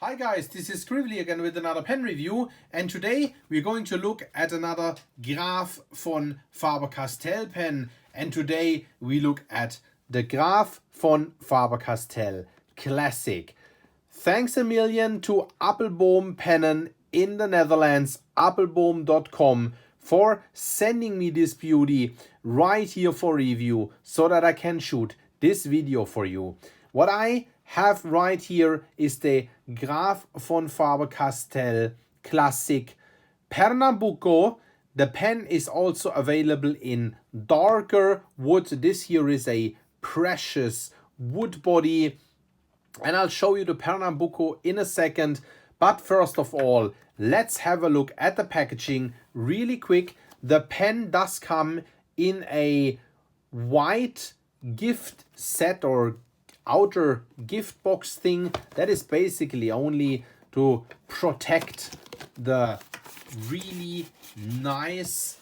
Hi guys, this is Scribbly again with another pen review, and today we're going to look at another Graf von Faber-Castell pen, and today we look at the Graf von Faber-Castell Classic. Thanks a million to Appelboom Pennen in the Netherlands, appelboom.com, for sending me this beauty right here for review so that I can shoot this video for you. What I have right here is the Graf von Faber-Castell Classic Pernambuco. The pen is also available in darker wood. This here is a precious wood body, and I'll show you the Pernambuco in a second. But first of all, let's have a look at the packaging really quick. The pen does come in a white gift set or outer gift box thing that is basically only to protect the really nice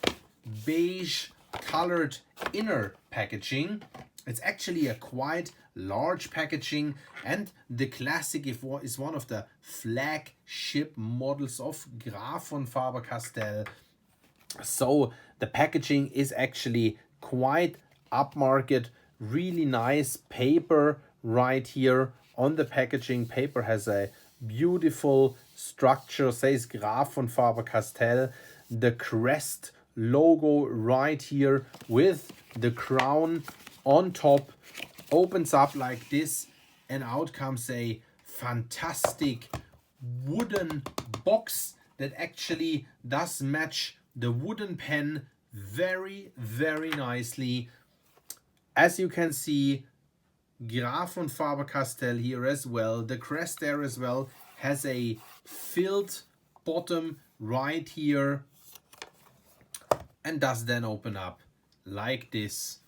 beige colored inner packaging. It's actually a quite large packaging, and the Classic is one of the flagship models of Graf von Faber-Castell. So the packaging is actually quite upmarket. Really nice paper right here on the packaging. Paper has a beautiful structure, says Graf von Faber-Castell. The crest logo right here with the crown on top opens up like this, and out comes a fantastic wooden box that actually does match the wooden pen very, very nicely. As you can see, Graf von Faber-Castell here as well. The crest there as well has a filled bottom right here and does then open up like this.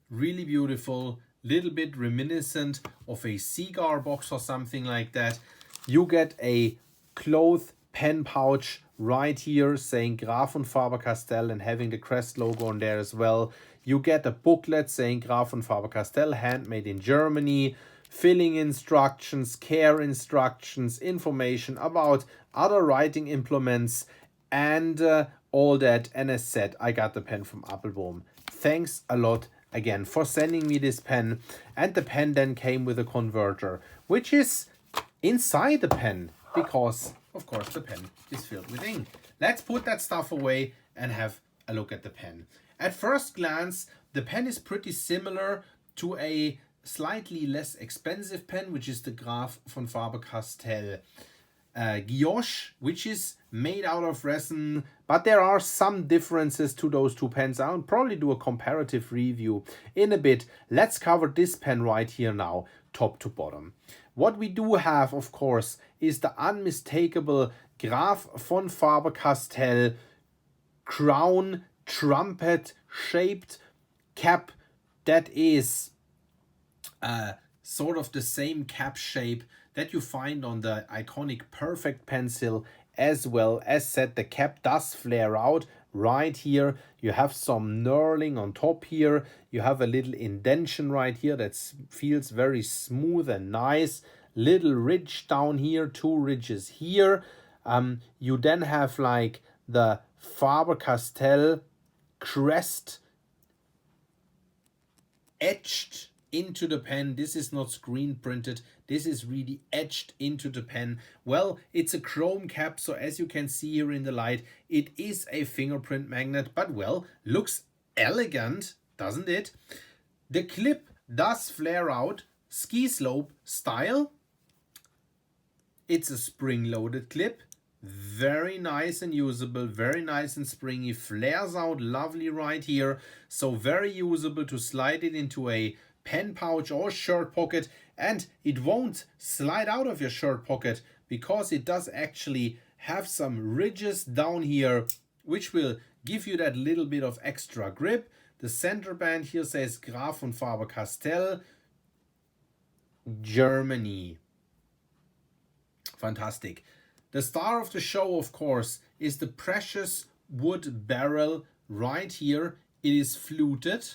Really beautiful, little bit reminiscent of a cigar box or something like that. You get a cloth pen pouch right here saying Graf von Faber-Castell and having the crest logo on there as well. You get a booklet saying Graf von Faber-Castell, handmade in Germany, filling instructions, care instructions, information about other writing implements, and all that. And as said, I got the pen from Appelboom. Thanks a lot again for sending me this pen. And the pen then came with a converter, which is inside the pen, because of course the pen is filled with ink. Let's put that stuff away and have a look at the pen. At first glance, the pen is pretty similar to a slightly less expensive pen, which is the Graf von Faber-Castell Guilloche, which is made out of resin, but there are some differences to those two pens. I'll probably do a comparative review in a bit. Let's cover this pen right here now, top to bottom. What we do have, of course, is the unmistakable Graf von Faber-Castell crown trumpet shaped cap that is sort of the same cap shape that you find on the iconic Perfect pencil as well. As said, the cap does flare out right here. You have some knurling on top here. You have a little indentation right here that feels very smooth and nice. Little ridge down here, two ridges here. You then have like the Faber-Castell crest etched into the pen. This is not screen printed. This is really etched into the pen. Well, it's a chrome cap, so as you can see here in the light, it is a fingerprint magnet, but well, looks elegant, doesn't it? The clip does flare out, ski slope style. It's a spring-loaded clip. Very nice and usable, very nice and springy, flares out lovely right here, so very usable to slide it into a pen pouch or shirt pocket, and it won't slide out of your shirt pocket because it does actually have some ridges down here which will give you that little bit of extra grip. The center band here says Graf von Faber-Castell, Germany. Fantastic. The star of the show, of course, is the precious wood barrel right here. It is fluted,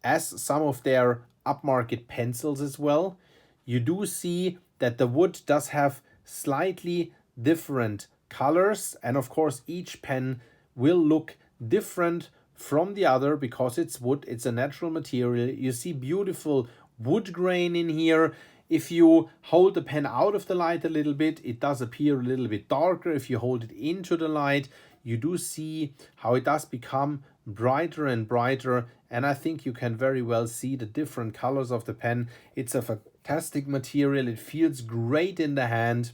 as some of their upmarket pencils as well. You do see that the wood does have slightly different colors, and of course each pen will look different from the other because it's wood, it's a natural material. You see beautiful wood grain in here. If you hold the pen out of the light a little bit, it does appear a little bit darker. If you hold it into the light, you do see how it does become brighter and brighter, and I think you can very well see the different colors of the pen. It's a fantastic material. It feels great in the hand.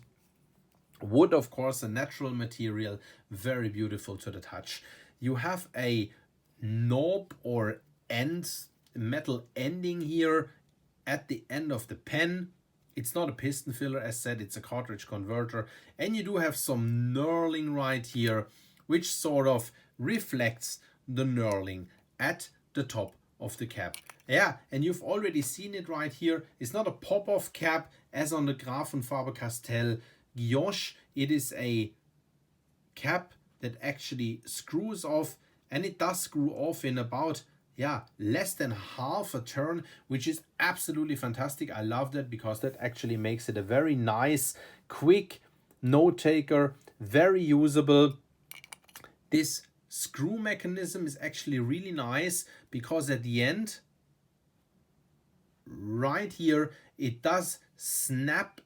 Wood, of course, a natural material, very beautiful to the touch. You have a knob or metal ending here at the end of the pen. It's not a piston filler, as said, it's a cartridge converter. And you do have some knurling right here, which sort of reflects the knurling at the top of the cap. Yeah, and you've already seen it right here. It's not a pop-off cap as on the Graf von Faber-Castell Guilloche. It is a cap that actually screws off, and it does screw off in about less than half a turn, which is absolutely fantastic. I love that because that actually makes it a very nice, quick note taker, very usable. This screw mechanism is actually really nice because at the end, right here, it does snap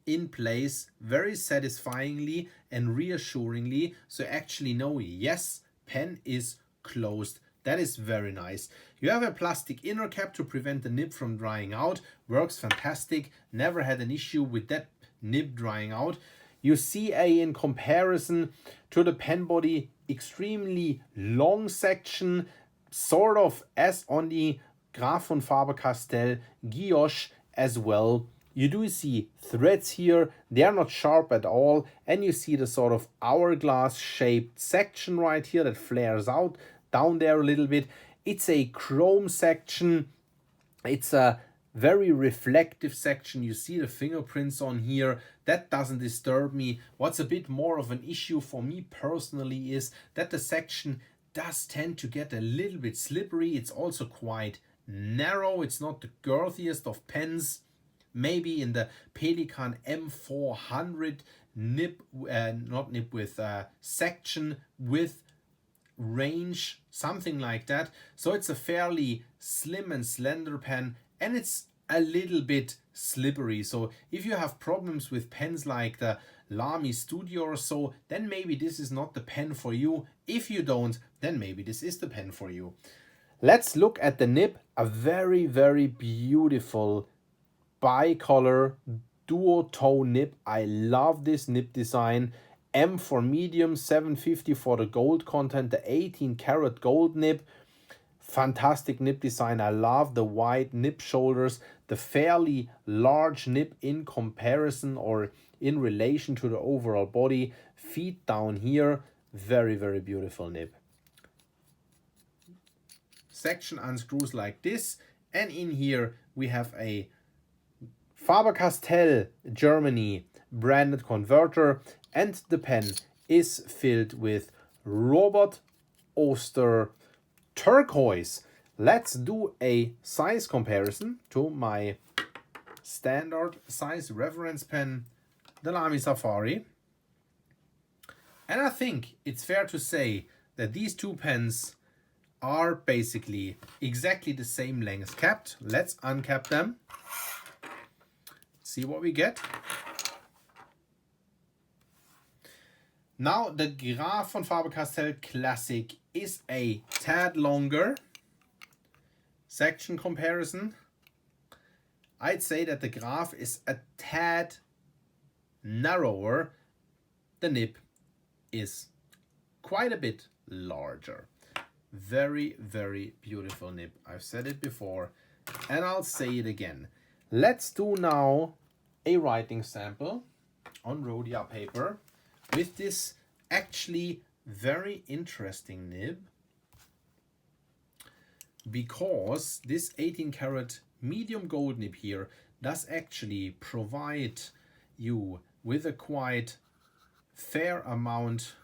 in place very satisfyingly and reassuringly. So actually know, yes, pen is closed. That is very nice. You have a plastic inner cap to prevent the nib from drying out. Works fantastic. Never had an issue with that nib drying out. You see in comparison to the pen body, extremely long section, sort of as on the Graf von Faber-Castell Guilloche as well. You do see threads here. They are not sharp at all. And you see the sort of hourglass shaped section right here that flares out down there a little bit. It's a chrome section. It's a very reflective section. You see the fingerprints on here. That doesn't disturb me. What's a bit more of an issue for me personally is that the section does tend to get a little bit slippery. It's also quite narrow. It's not the girthiest of pens. Maybe in the Pelikan M400 section with range, something like that. So it's a fairly slim and slender pen, and it's a little bit slippery. So if you have problems with pens like the Lamy Studio or so, then maybe this is not the pen for you. If you don't, then maybe this is the pen for you. Let's look at the nib. A very, very beautiful bicolor duo toe nib. I love this nib design. M for medium, 750 for the gold content, the 18 karat gold nib. Fantastic nib design. I love the wide nib shoulders, the fairly large nib in comparison or in relation to the overall body. Feet down here, very, very beautiful nib. Section unscrews like this, and in here we have a Faber-Castell Germany branded converter, and the pen is filled with Robert Oster turquoise. Let's do a size comparison to my standard size reference pen, the Lamy Safari. And I think it's fair to say that these two pens are basically exactly the same length capped. Let's uncap them. See what we get. Now the Graf von Faber-Castell Classic is a tad longer. Section comparison. I'd say that the Graf is a tad narrower. The nib is quite a bit larger. Very, very beautiful nib. I've said it before and I'll say it again. Let's do now a writing sample on Rhodia paper with this actually very interesting nib, because this 18 karat medium gold nib here does actually provide you with a quite fair amount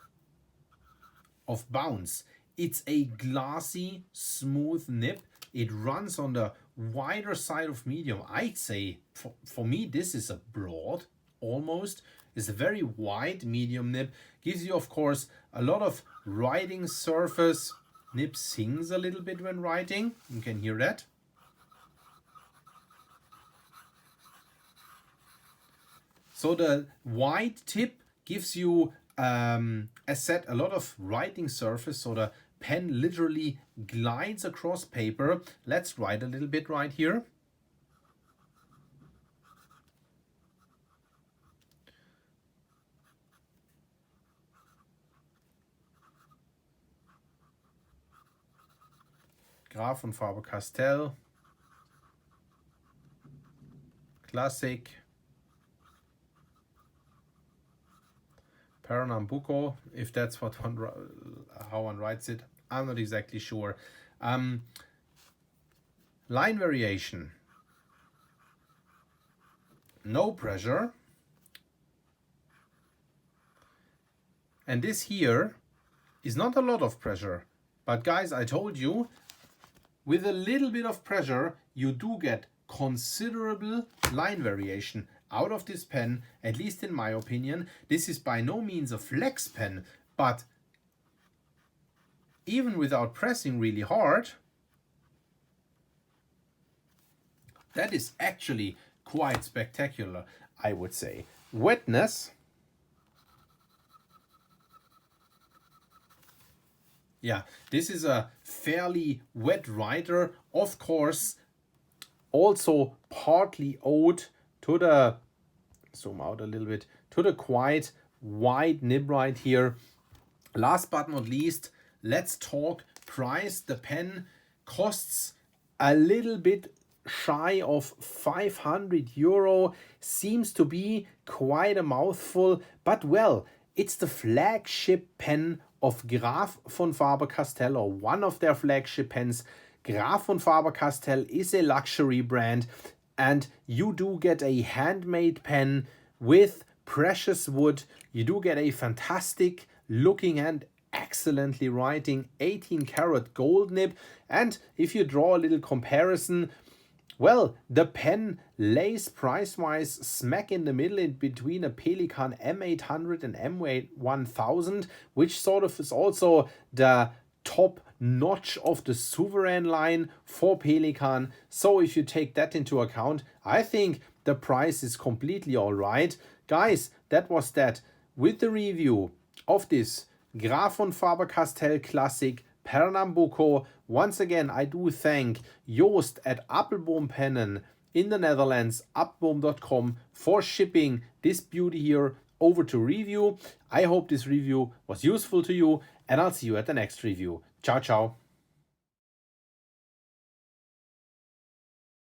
of bounce. It's a glassy, smooth nib. It runs on the wider side of medium. I'd say for me this is a broad, almost. It's a very wide medium nib. Gives you, of course, a lot of writing surface. Nib sings a little bit when writing. You can hear that. So the wide tip gives you, as said, a lot of writing surface. So the pen literally glides across paper. Let's write a little bit right here. Graf von Faber-Castell. Classic. Pernambuco, if that's what how one writes it. I'm not exactly sure. Line variation. No pressure. And this here is not a lot of pressure. But guys, I told you, with a little bit of pressure, you do get considerable line variation out of this pen, at least in my opinion. This is by no means a flex pen, but even without pressing really hard, that is actually quite spectacular, I would say. Wetness. Yeah, this is a fairly wet writer, of course, also partly owed to the, zoom out a little bit, to the quite wide nib right here. Last but not least, let's talk price. The pen costs a little bit shy of 500 euro. Seems to be quite a mouthful, but well, it's the flagship pen of Graf von Faber-Castell, or one of their flagship pens. Graf von Faber-Castell is a luxury brand, and you do get a handmade pen with precious wood. You do get a fantastic looking and excellently writing 18 karat gold nib. And if you draw a little comparison, well, the pen lays price-wise smack in the middle in between a Pelikan M800 and M1000, which sort of is also the top notch of the Sovereign line for Pelikan. So if you take that into account, I think the price is completely all right. Guys, that was that with the review of this Graf von Faber-Castell Classic Pernambuco. Once again, I do thank Joost at Appelboom Pennen in the Netherlands, appelboom.com, for shipping this beauty here over to review. I hope this review was useful to you, and I'll see you at the next review. Ciao, ciao.